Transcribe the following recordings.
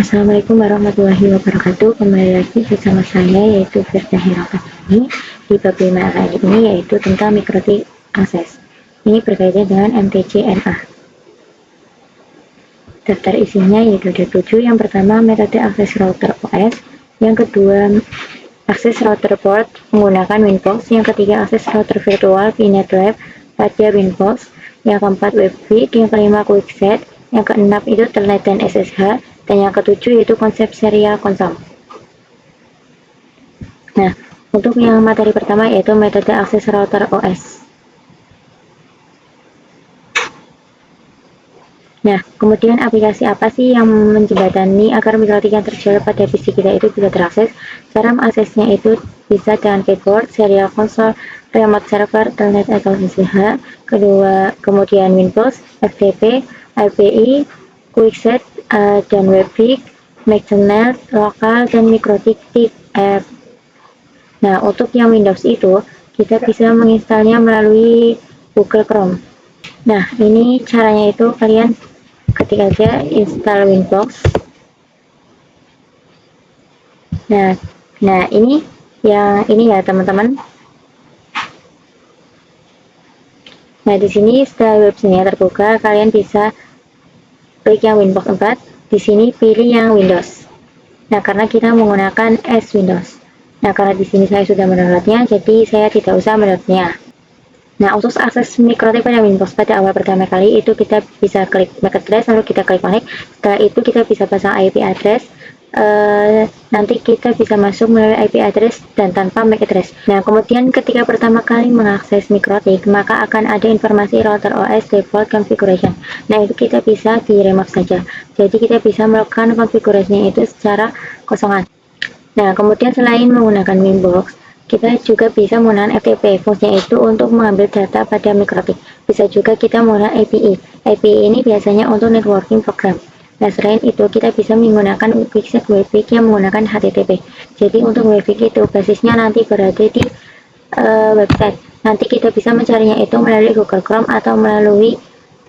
Assalamualaikum warahmatullahi wabarakatuh. Kembali lagi bersama saya yaitu Firda Hirafat ini di bab 5 kali ini yaitu tentang mikrotik akses. Ini berkaitan dengan MTC-NA. Daftar isinya yaitu ada 7. Yang pertama metode akses router OS, yang kedua akses router port menggunakan Winbox, yang ketiga akses router virtual VNetLab pada Winbox, yang keempat WebVic, yang kelima QuickSet, yang keenam itu Telnet dan SSH, dan yang ketujuh yaitu konsep serial konsol. Nah, untuk yang materi pertama yaitu metode akses router OS. Nah, kemudian aplikasi apa sih yang menjembatani agar mikrotik yang terjual pada PC kita itu bisa terakses? Cara mengaksesnya itu bisa dengan keyboard, serial console, remote server, telnet atau SSH, kemudian Windows, FTP, IPI, QuickSet, dan WebVic, McDonald's, lokal, dan mikrotik tip app. Nah, untuk yang Windows itu kita bisa menginstalnya melalui Google Chrome. Nah, ini caranya itu kalian ketik aja install Winbox. Nah ini ya teman-teman. Nah, di sini setelah websitenya terbuka, kalian bisa klik yang Winbox 4. Di sini pilih yang Windows. Nah, karena kita menggunakan S Windows. Nah, karena di sini saya sudah mendownloadnya, jadi saya tidak usah mendownloadnya. Nah, untuk akses mikrotik pada Winbox pada awal pertama kali itu kita bisa klik MAC address, lalu kita klik connect. Setelah itu kita bisa pasang IP address. Nanti kita bisa masuk melalui IP address dan tanpa MAC address. Nah, kemudian ketika pertama kali mengakses mikrotik, maka akan ada informasi router OS default configuration. Nah, itu kita bisa di remove saja. Jadi kita bisa melakukan konfigurasinya itu secara kosongan. Nah, kemudian selain menggunakan Winbox, kita juga bisa menggunakan FTP. Fungsinya itu untuk mengambil data pada mikrotik. Bisa juga kita menggunakan API. API ini biasanya untuk networking program. Nah, selain itu kita bisa menggunakan QuickSet WebVic yang menggunakan HTTP. Jadi untuk WebVic itu basisnya nanti berada di website. Nanti kita bisa mencarinya itu melalui Google Chrome atau melalui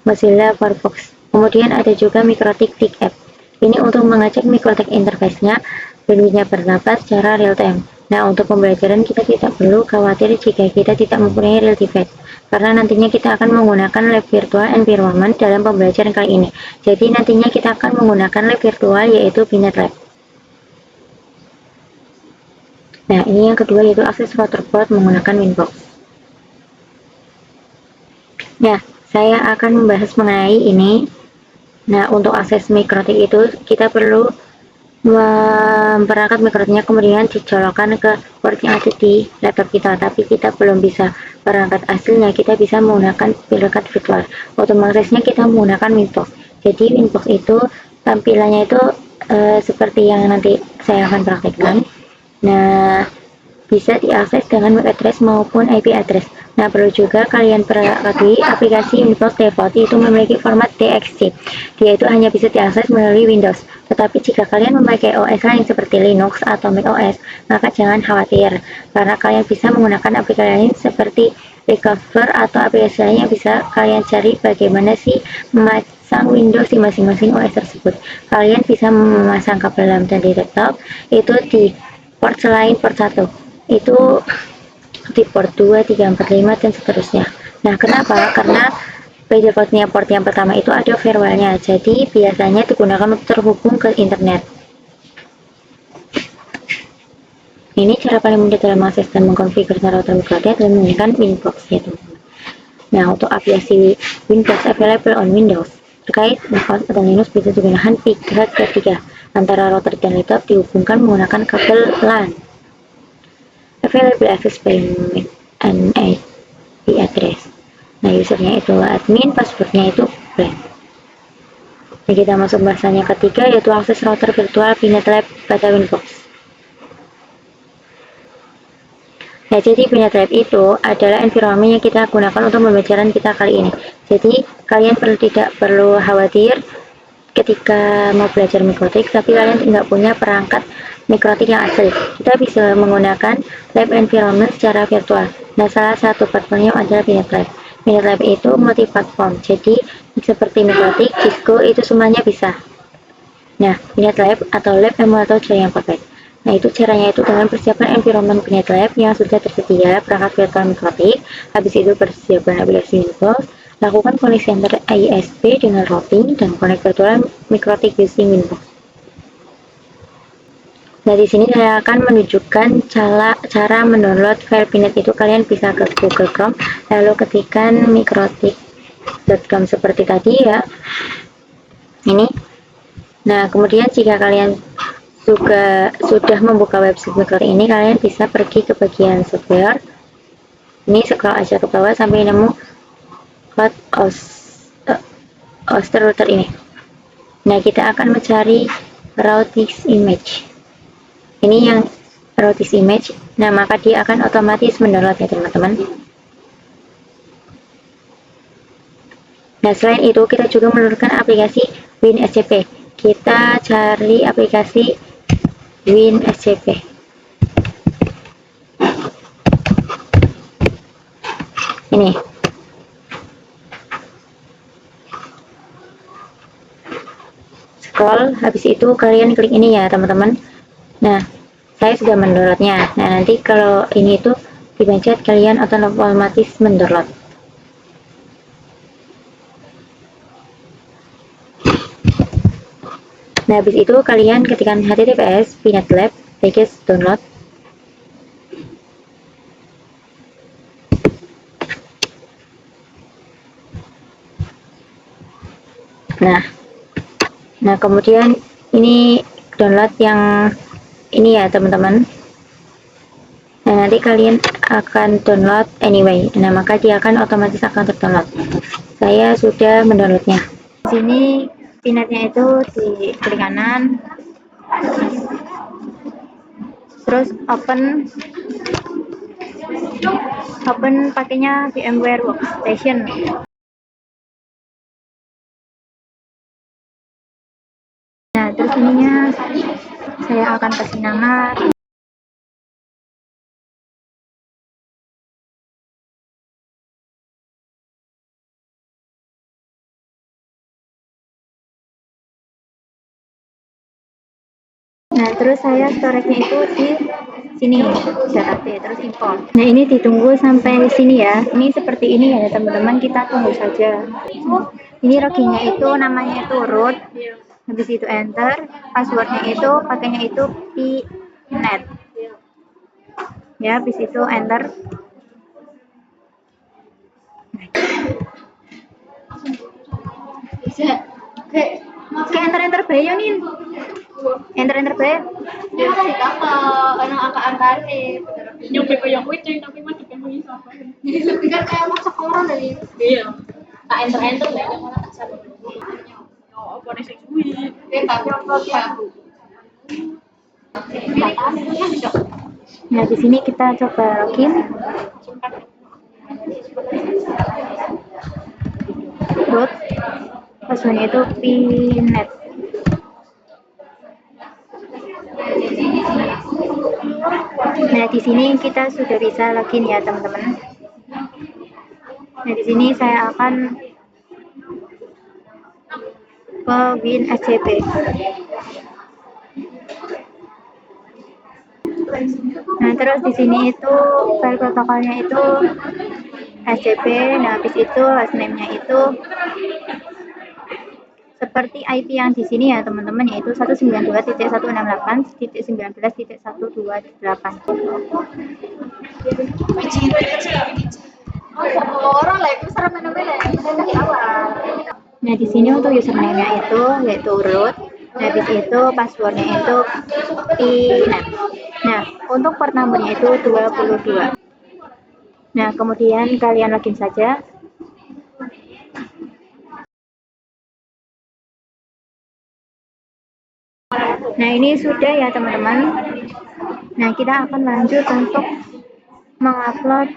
Mozilla Firefox. Kemudian ada juga mikrotik tip app. Ini untuk mengecek mikrotik interface-nya, bentuknya berdapat secara real time. Nah, untuk pembelajaran kita tidak perlu khawatir jika kita tidak mempunyai real device, karena nantinya kita akan menggunakan lab virtual environment dalam pembelajaran kali ini. Jadi nantinya kita akan menggunakan lab virtual yaitu VNetLab. Nah, ini yang kedua yaitu akses router port menggunakan Winbox. Nah, saya akan membahas mengenai ini. Nah, untuk akses mikrotik itu kita perlu memperangkat mikrotiknya, kemudian dicolokkan ke port yang ada di laptop kita, tapi kita belum bisa perangkat aslinya, kita bisa menggunakan perangkat virtual. Untuk mengaksesnya kita menggunakan Winbox. Jadi Winbox itu tampilannya itu seperti yang nanti saya akan praktekkan. Nah, bisa diakses dengan MAC address maupun IP address. Nah, perlu juga kalian ketahui aplikasi Windows default itu memiliki format TXT. Dia itu hanya bisa diakses melalui Windows. Tetapi jika kalian memakai OS lain seperti Linux atau Mac OS, maka jangan khawatir, karena kalian bisa menggunakan aplikasi lain seperti Recover atau aplikasi lain yang bisa kalian cari bagaimana sih memasang Windows di masing-masing OS tersebut. Kalian bisa memasang kabel LAN dan di laptop itu di port selain port 1. Itu di port 2, 3, 4, 5 dan seterusnya. Nah, kenapa? Karena by defaultnya port yang pertama itu ada firewallnya, jadi biasanya digunakan untuk terhubung ke internet. Ini cara paling mudah dalam mengakses dan mengkonfigurasi router mikrotik dan menggunakan Winbox ya teman-teman. Nah, untuk aplikasi Winbox available on Windows terkait Mac atau Linux bisa digunakan pihak ketiga antara router dan laptop dihubungkan menggunakan kabel LAN. Available access by MAC and IP address. Nah, usernya itu admin, passwordnya itu blank. Nah, kita masuk bahasanya ketiga yaitu akses router virtual VNetLab pada Winbox. Nah, jadi VNetLab itu adalah environment yang kita gunakan untuk pembelajaran kita kali ini. Jadi kalian tidak perlu khawatir ketika mau belajar mikrotik, tapi kalian tidak punya perangkat mikrotik yang asli. Kita bisa menggunakan lab environment secara virtual. Nah, salah satu platformnya adalah VNetLab. VNetLab itu multi platform, jadi seperti mikrotik, Cisco itu semuanya bisa. Nah, Binet Lab atau lab emulator jaringan paket. Nah, itu caranya itu dengan persiapan environment Binet Lab yang sudah tersedia, perangkat virtual mikrotik, habis itu persiapan aplikasi Windows, lakukan koneksi antar ISP dengan routing, dan connect virtual mikrotik using Windows. Nah, di sini saya akan menunjukkan cara mendownload file Binet itu. Kalian bisa ke Google Chrome, lalu ketikkan mikrotik.com seperti tadi ya. Ini. Nah, kemudian jika kalian juga sudah membuka website mikrotik ini, kalian bisa pergi ke bagian software. Ini scroll aja ke bawah sampai nemu cloud hoster router ini. Nah, kita akan mencari routix image. Ini yang routix image. Nah, maka dia akan otomatis mendownload ya teman-teman. Nah, selain itu kita juga menurunkan aplikasi WinSCP. Kita cari aplikasi WinSCP. Ini. Scroll, habis itu kalian klik ini ya teman-teman. Nah, saya sudah mendownloadnya. Nah, nanti kalau ini tuh dipencet, kalian otomatis mendownload. Nah, habis itu kalian ketikkan https Binet Lab package download. Nah, kemudian ini download yang ini ya teman-teman. Nah, nanti kalian akan download anyway. Nah, maka dia akan otomatis akan terdownload. Saya sudah mendownloadnya. Di sini pinatnya itu di klik kanan, terus open pakainya VMware Workstation. Nah, terus ininya saya akan kasih nama. Nah, terus saya storage-nya itu di sini, ZAT, terus import. Nah, ini ditunggu sampai sini ya. Ini seperti ini ya teman-teman, kita tunggu saja. Ini loginnya itu namanya itu root, habis itu enter, passwordnya itu pakainya itu pnet. Ya, habis itu enter. Oke, enter bae nih. Enter bae. Ya kan dikata ana angka-angka nih. Nyupi koyo kucing tapi mah dipenuhi sama. Lebih kan kayak masak orang dari. Iya. Tak enter ya malah tak sabar. Yo apa nih sing suwi. Tapi apa ya. Nah, di sini kita coba login. Root. Passwordnya itu pnet. Nah, di sini kita sudah bisa login ya, teman-teman. Nah, di sini saya akan ke WinSCP. Nah, terus di sini itu file protokolnya itu SCP. Nah, habis itu hostname-nya itu seperti IP yang di sini ya teman-teman, yaitu 192.168.19.128. Nah, di sini untuk username-nya itu yaitu root. Nah, habis itu passwordnya itu pnet. Nah, untuk port number-nya itu 22. Nah, kemudian kalian login saja. Nah, ini sudah ya teman-teman. Nah, kita akan lanjut untuk mengupload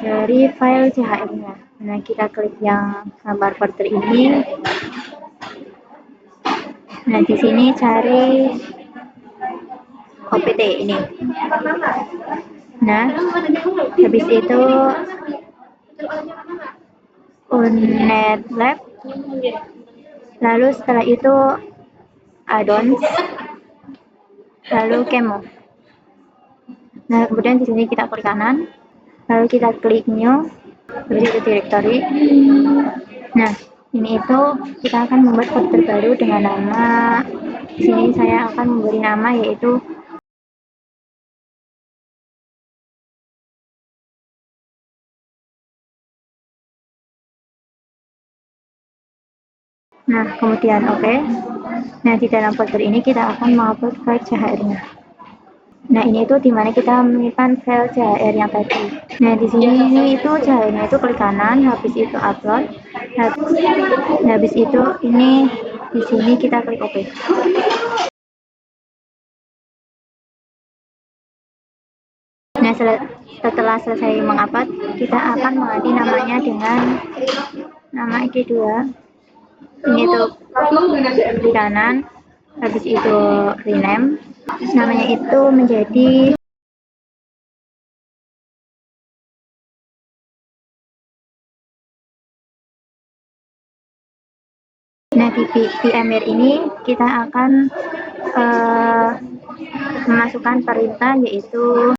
dari file CHR-nya. Nah, kita klik yang gambar folder ini. Nah, di sini cari OPT ini. Nah, habis itu Unnet Lab. Lalu setelah itu addons, lalu Kemo. Nah, kemudian di sini kita klik kanan, lalu kita klik new, habis itu directory. Nah, ini itu kita akan membuat folder baru dengan nama, di sini saya akan memberi nama yaitu nah, kemudian oke. Nah, di dalam folder ini kita akan mengupload file CHR-nya. Nah, ini itu dimana kita menyimpan file CHR yang tadi. Nah, di sini ini itu CHR-nya itu klik kanan, habis itu upload. Habis itu ini di sini kita klik OK. Nah, setelah selesai mengupload, kita akan mengganti namanya dengan nama ID2. Ini tuh di kanan, habis itu rename, namanya itu menjadi nah di VMware ini kita akan memasukkan perintah yaitu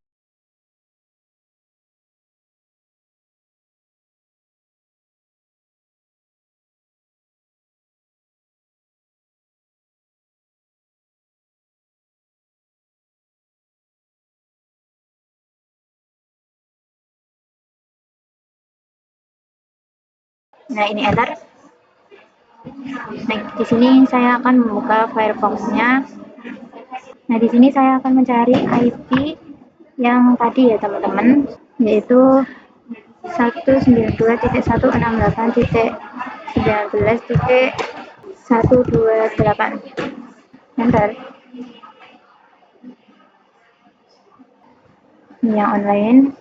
nah ini enter. Nah, di sini saya akan membuka Firefox-nya. Nah, di sini saya akan mencari IP yang tadi ya teman-teman, yaitu 192.168.19.128. Enter. Ini yang online.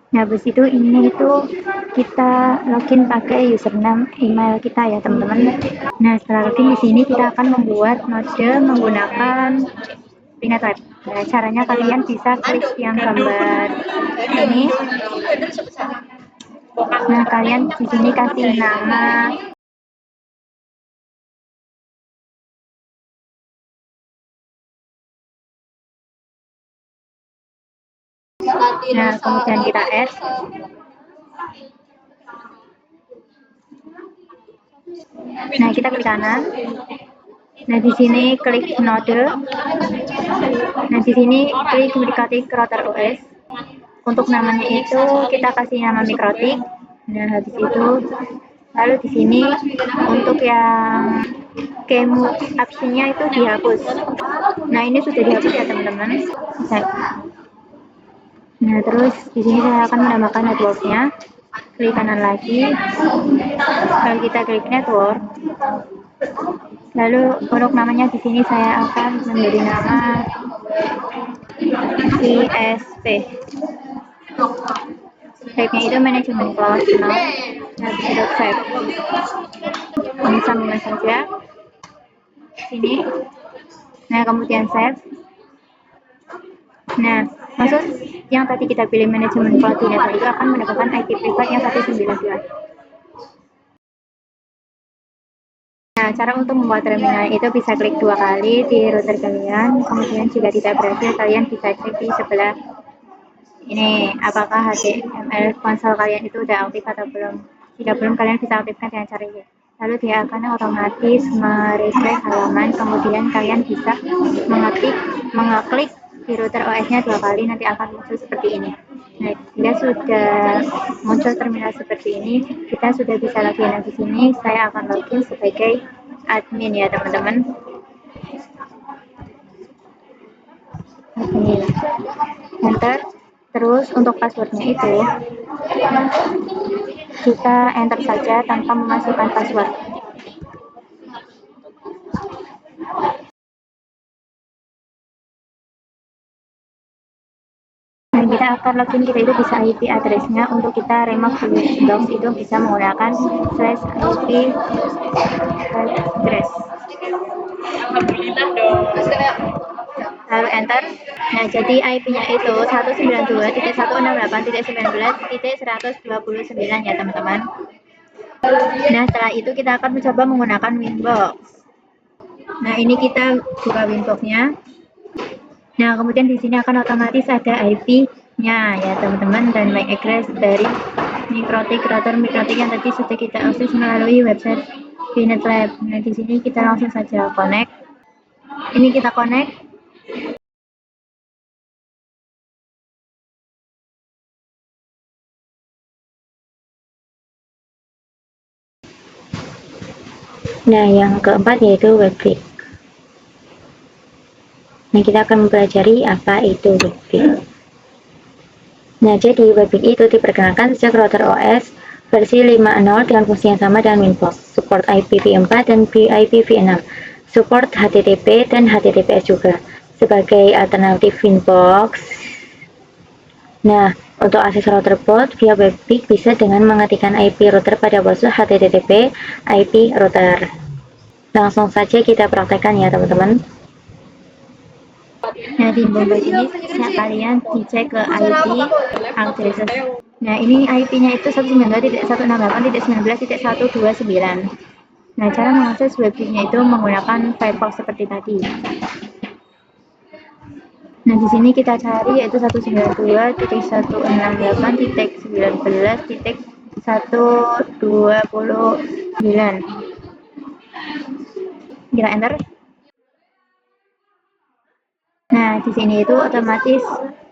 Nah, habis itu ini itu kita login pakai username email kita ya teman-teman. Nah, setelah login di sini kita akan membuat node menggunakan Pinet Web. Nah, caranya kalian bisa klik yang gambar ini. Nah, kalian di sini kasih nama nah, kemudian kita add. Nah, kita klik kanan. Nah, di sini klik node. Nah, di sini klik mendekati router OS. Untuk namanya itu kita kasih nama Mikrotik. Nah, habis itu lalu di sini untuk yang kemu optionnya itu dihapus. Nah, ini sudah dihapus ya teman-teman. Nah, terus di sini saya akan menambahkan networknya. Klik kanan lagi, lalu kita klik network. Lalu untuk namanya di sini saya akan memberi nama ISP. Type-nya itu manajemen cloud now. Nah, bisa save. Ini sambungan saja. Sini. Nah, kemudian save. Nah, maksud yang tadi kita pilih manajemen cloud network itu akan mendapatkan IP privat yang 192. Nah, cara untuk membuat terminal itu bisa klik 2 kali di router kalian, kemudian jika tidak berhasil kalian bisa cek di sebelah ini apakah HTML konsol kalian itu udah aktif atau belum. Jika belum, kalian bisa aktifkan dengan cara ini. Lalu dia akan otomatis merefresh halaman, kemudian kalian bisa mengeklik di router OS-nya 2 kali, nanti akan muncul seperti ini. Nah, jika sudah muncul terminal seperti ini, kita sudah bisa login. Nah, di sini saya akan login sebagai admin ya teman-teman. Admin. Enter. Terus untuk passwordnya itu kita enter saja tanpa memasukkan password. Dan kita akan login kita itu bisa IP address-nya. Untuk kita remove Windows itu bisa menggunakan /IP address. Lalu enter. Nah, jadi IP-nya itu 192.168.19.129 ya teman-teman. Nah, setelah itu kita akan mencoba menggunakan Winbox. Nah, ini kita buka Winbox-nya. Nah, kemudian di sini akan otomatis ada IP-nya ya teman-teman, dan MAC address dari Mikrotik, router Mikrotik yang tadi sudah kita akses melalui website VNet Lab. Nah, di sini kita langsung saja connect. Ini kita connect. Nah, yang keempat yaitu WebKit. Nah, kita akan mempelajari apa itu WebKit. Nah, jadi WebKit itu diperkenalkan sejak router OS versi 5.0 dengan fungsi yang sama dengan Winbox, support IPv4 dan IPv6, support HTTP dan HTTPS juga. Sebagai alternatif Winbox, nah, untuk akses router port via WebKit bisa dengan mengetikkan IP router pada browser HTTP IP router. Langsung saja kita praktekkan ya teman-teman. Nah, di Winbox ini kalian dicek ke IP addresses. Nah, ini IP-nya itu 192.168.19.129. Nah, cara mengakses WebKit-nya itu menggunakan Firefox seperti tadi. Nah, di sini kita cari yaitu 192.168.19.129. Kita enter. Nah, di sini itu otomatis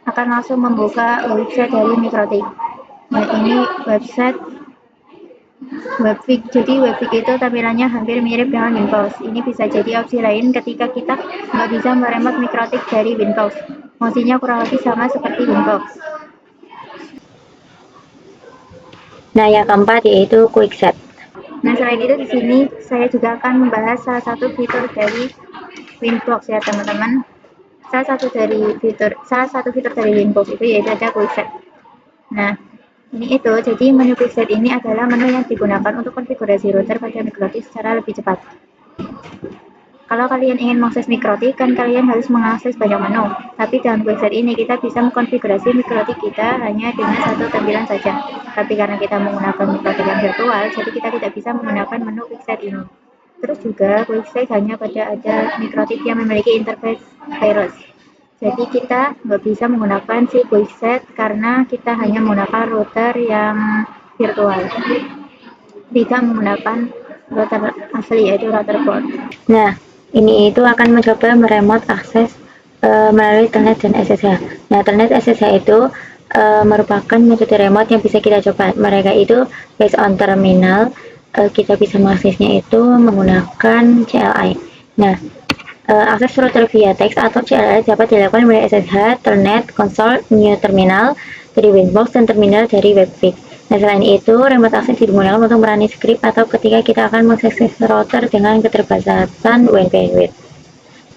akan langsung membuka website dari Mikrotik. Nah, ini website WebKit. Jadi WebKit itu tampilannya hampir mirip dengan Windows. Ini bisa jadi opsi lain ketika kita nggak bisa meremote Mikrotik dari Windows. Fungsinya kurang lebih sama seperti Windows. Nah, yang keempat yaitu QuickSet. Nah, selain itu di sini saya juga akan membahas salah satu fitur dari Winbox ya teman-teman. Salah satu fitur dari Winbox itu yaitu ada QuickSet. Nah, ini itu, jadi menu QuickSet ini adalah menu yang digunakan untuk konfigurasi router pada Mikrotik secara lebih cepat. Kalau kalian ingin mengakses Mikrotik, kan kalian harus mengakses banyak menu. Tapi dalam QuickSet ini kita bisa mengkonfigurasi Mikrotik kita hanya dengan satu tampilan saja. Tapi karena kita menggunakan Mikrotik yang virtual, jadi kita tidak bisa menggunakan menu QuickSet ini. Terus juga QuickSet hanya pada ada Mikrotik yang memiliki interface virus. Jadi kita nggak bisa menggunakan si QuickSet karena kita hanya menggunakan router yang virtual, tidak menggunakan router asli yaitu router port. Nah, ini itu akan mencoba meremote akses melalui Telnet dan SSH. Nah, Telnet SSH itu merupakan metode remote yang bisa kita coba. Mereka itu based on terminal, kita bisa mengaksesnya itu menggunakan CLI. Nah, akses router via text atau CLI dapat dilakukan melalui SSH, Telnet, konsol, new terminal dari Winbox, dan terminal dari WebKit. Nah, selain itu, remote access digunakan untuk merunning script atau ketika kita akan mengakses router dengan keterbatasan WAN bandwidth.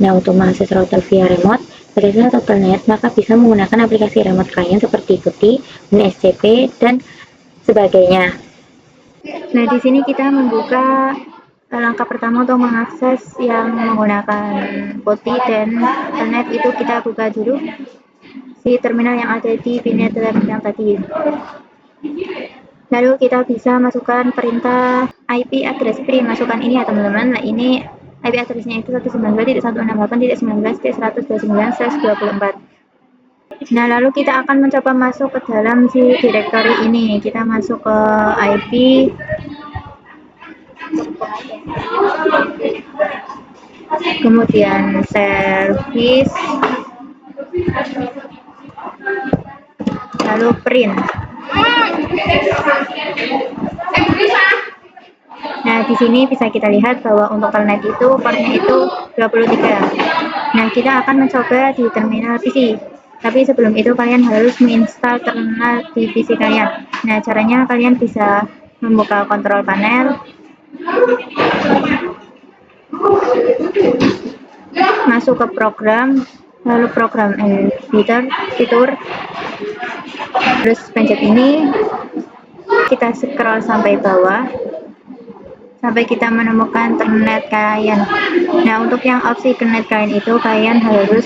Nah, untuk mengakses router via remote, SSH atau Telnet, maka bisa menggunakan aplikasi remote client seperti PuTTY, SCP, dan sebagainya. Nah, di sini kita membuka langkah pertama untuk mengakses yang menggunakan PuTTY dan Telnet itu kita buka dulu si terminal yang ada di VNet Lab yang tadi. Lalu kita bisa masukkan perintah IP address print, masukkan ini ya teman-teman. Nah, ini IP address-nya itu 192.168.129/24. Nah, lalu kita akan mencoba masuk ke dalam si directory ini. Kita masuk ke IP, kemudian service, lalu print. Nah, di sini bisa kita lihat bahwa untuk Telnet itu portnya itu 23. Nah, kita akan mencoba di terminal PC. Tapi sebelum itu kalian harus menginstal terminal di PC kalian. Nah, caranya kalian bisa membuka kontrol panel, masuk ke program, lalu program editor, fitur, terus pencet ini, kita scroll sampai bawah sampai kita menemukan Telnet kalian. Nah, untuk yang opsi Telnet kalian itu kalian harus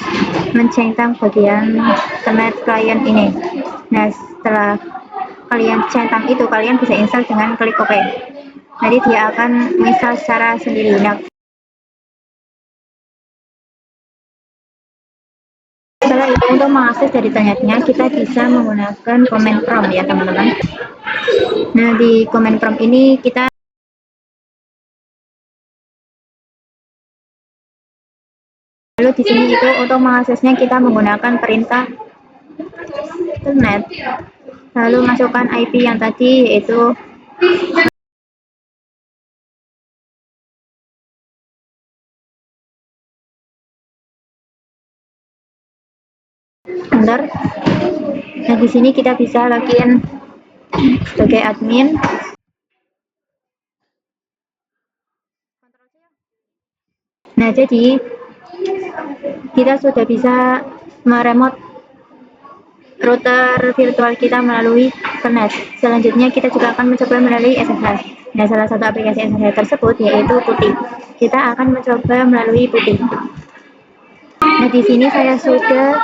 mencentang bagian Telnet kalian ini. Nah, setelah kalian centang itu kalian bisa install dengan klik OK. Jadi dia akan install secara sendiri. Nah, untuk mengakses dari telnetnya kita bisa menggunakan command prompt ya teman-teman. Nah, di command prompt ini kita lalu di sini itu untuk mengaksesnya kita menggunakan perintah telnet. Lalu masukkan IP yang tadi yaitu bentar. Nah, di sini kita bisa login sebagai admin. Nah, jadi kita sudah bisa meremote router virtual kita melalui internet. Selanjutnya kita juga akan mencoba melalui SSH. Nah, salah satu aplikasi SSH tersebut yaitu Putih. Kita akan mencoba melalui Putih. Nah, di sini saya sudah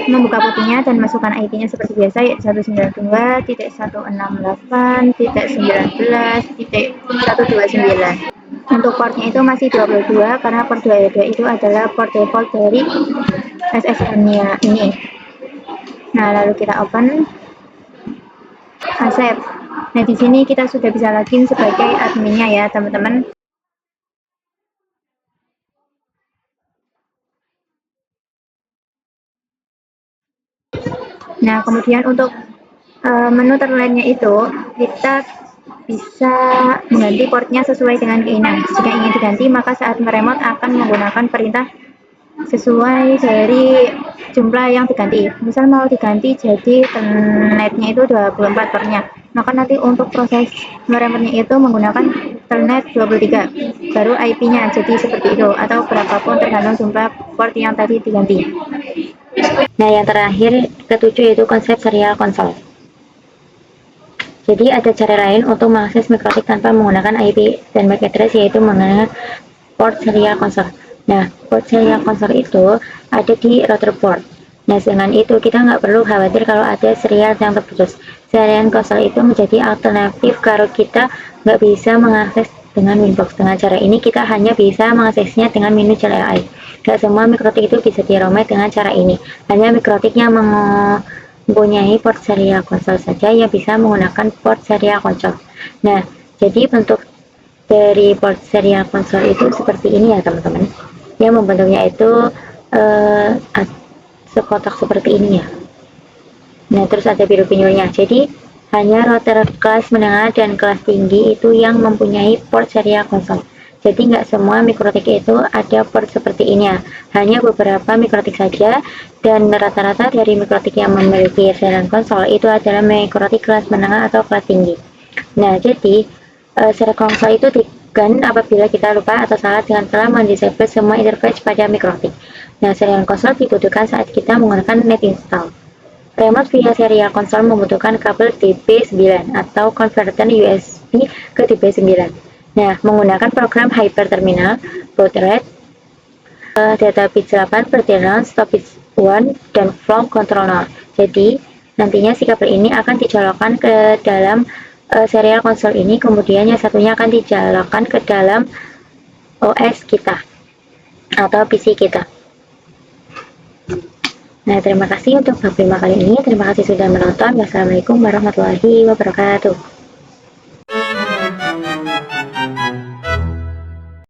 membuka Putihnya dan masukkan IP-nya seperti biasa, yaitu 192.168.19.129. Untuk portnya itu masih 22 karena port 22 itu adalah port default dari SSH-nya ini. Nah, lalu kita open, accept. Nah, di sini kita sudah bisa login sebagai adminnya ya, teman-teman. Nah, kemudian untuk menu terlainnya itu kita bisa mengganti portnya sesuai dengan keinginan. Jika ingin diganti, maka saat meremote akan menggunakan perintah sesuai dari jumlah yang diganti. Misal mau diganti jadi telnetnya itu 24 portnya, maka nanti untuk proses meremotnya itu menggunakan telnet 23 baru IP-nya jadi seperti itu, atau berapapun tergantung jumlah port yang tadi diganti. Nah, yang terakhir ketujuh yaitu konsep serial console. Jadi ada cara lain untuk mengakses mikrotik tanpa menggunakan IP dan MAC address, yaitu menggunakan port serial console. Nah, port serial console itu ada di router port. Nah, dengan itu kita nggak perlu khawatir kalau ada serial yang terputus. Serial console itu menjadi alternatif kalau kita nggak bisa mengakses dengan Winbox. Dengan cara ini kita hanya bisa mengaksesnya dengan menu CLI. Gak semua mikrotik itu bisa diromai dengan cara ini. Hanya mikrotik yang mempunyai port serial console saja yang bisa menggunakan port serial console. Nah, jadi bentuk dari port serial console itu seperti ini ya teman-teman. Yang membentuknya itu sekotak seperti ini ya. Nah, terus ada biru pinggirnya. Jadi hanya router kelas menengah dan kelas tinggi itu yang mempunyai port serial console. Jadi nggak semua mikrotik itu ada port seperti ini ya. Hanya beberapa mikrotik saja, dan rata-rata dari mikrotik yang memiliki serial console itu adalah mikrotik kelas menengah atau kelas tinggi. Nah, jadi serial console itu digan apabila kita lupa atau salah dengan telah mendisable semua interface pada mikrotik. Nah, serial console dibutuhkan saat kita menggunakan net install. Remote via serial console membutuhkan kabel DP9 atau converter USB ke DP9. Nah, menggunakan program Hyper Terminal, baud rate, data bit 8 per channel, stop bit 1, dan flow control 0. Jadi, nantinya si kabel ini akan dicolokkan ke dalam serial console ini, kemudian yang satunya akan dicolokkan ke dalam OS kita atau PC kita. Nah, terima kasih untuk bab 5 kali ini. Terima kasih sudah menonton. Wassalamualaikum warahmatullahi wabarakatuh.